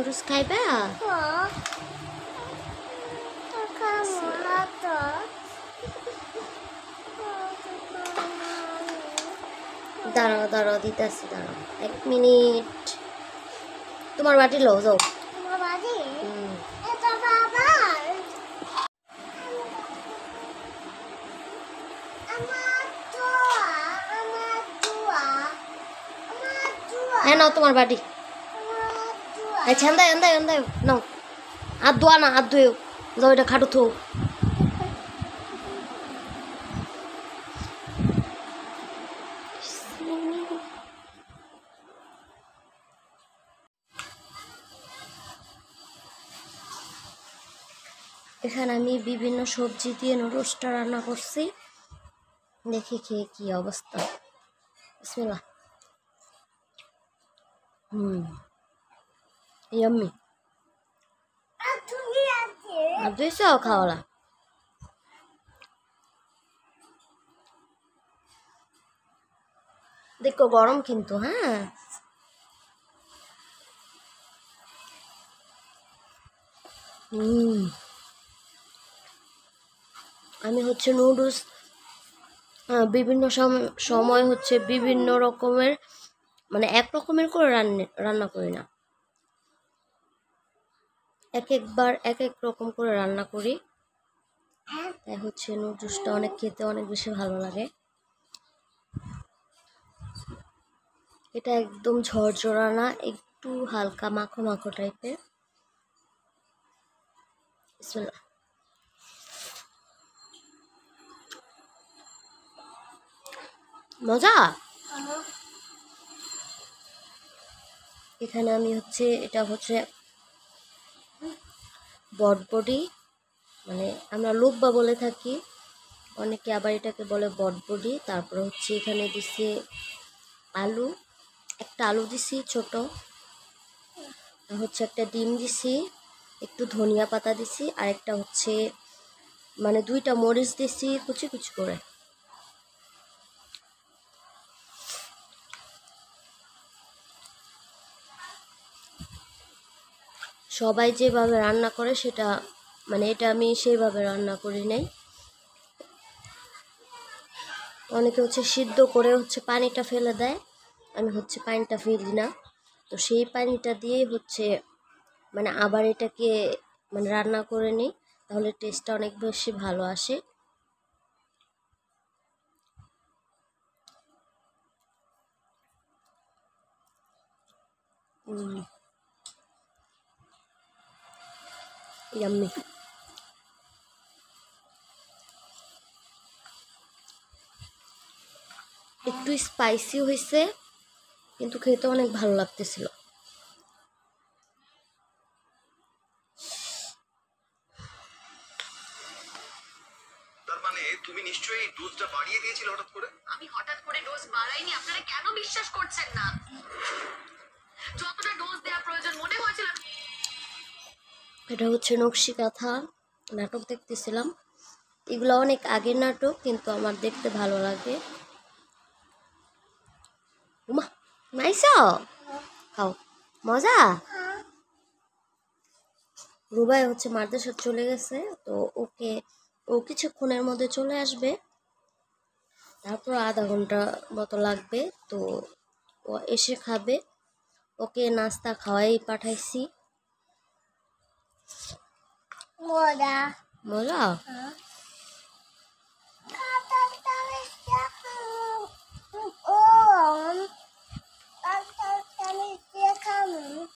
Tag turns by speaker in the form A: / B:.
A: Noodles খাইবা? দাঁড়াও দাঁড়াও দিতেছি, দাঁড়াও 1 মিনিট। তোমার বাটি লও, যাও। হ্যাঁ নাও তোমার বাটি। আচ্ছা আন্দায় আন্দায় আন্দায় নাও। হাত ধোয়া না, হাত ধুয়েও যাও, এটা খাটো থো। এখানে আমি বিভিন্ন সবজি দিয়ে নুডলসটা রান্না করছি, দেখি খেয়ে কি অবস্থা। বিসমিল্লাহ। ইয়াম্মি। আর দুইশো খাওয়ালা। দেখো গরম কিন্তু, হ্যাঁ। আমি হচ্ছে নুডলস বিভিন্ন সময় হচ্ছে বিভিন্ন রকমের, মানে এক রকমের করে রান্না করি না, এক একবার এক এক রকম করে রান্না করি। তাই হচ্ছে নুডলসটা অনেক খেতে অনেক বেশি ভালো লাগে। এটা একদম ঝরঝরা না, একটু হালকা মাখো মাখো টাইপের। বিসমিল্লাহ। মজা। এখানে আমি হচ্ছে, এটা হচ্ছে বটবডি, মানে আমরা লুব্বা বলে থাকি, অনেকে আবার এটাকে বলে বটবডি। তারপরে হচ্ছে এখানে দিছি আলু, একটা আলু দিছি ছোট, হচ্ছে একটা ডিম দিছি, একটু ধনিয়া পাতা দিছি, আর একটা হচ্ছে মানে 2টা মরিচ দিছি কুচি কুচি করে। সবাই যেভাবে রান্না করে সেটা, মানে এটা আমি সেইভাবে রান্না করি নাই। অনেকে হচ্ছে সিদ্ধ করে হচ্ছে পানিটা ফেলে দেয়, আমি হচ্ছে পানিটা ফেলি না। তো সেই পানিটা দিয়েই হচ্ছে মানে আবার এটাকে মানে রান্না করে নিই, তাহলে টেস্টটা অনেক বেশি ভালো আসে। ইয়াম্মি। একটু স্পাইসি হয়েছে, কিন্তু খেতে অনেক ভালো লাগতেছিল।
B: তার মানে তুমি নিশ্চয়ই ডোজটা বাড়িয়ে দিয়েছিলে হঠাৎ করে?
C: আমি হঠাৎ করে ডোজ বাড়াইনি, আপনারা কেন বিশ্বাস করছেন না? যতটা ডোজ দেওয়া প্রয়োজন মনে হয়েছিল।
A: এটা হচ্ছে নকশি কাঁথা নাটক দেখতেছিলাম, এগুলো অনেক আগের নাটক, কিন্তু আমার দেখতে ভালো লাগে। উমা নাইসা খাও, মজা। রুবাই হচ্ছে মাদ্রাসা চলে গেছে, তো ও কিছুক্ষণের মধ্যে চলে আসবে, তারপর আধা ঘন্টা মতো লাগবে। তো ও এসে খাবে, ওকে নাস্তা খাওয়াই পাঠাইছি। মজা মজা।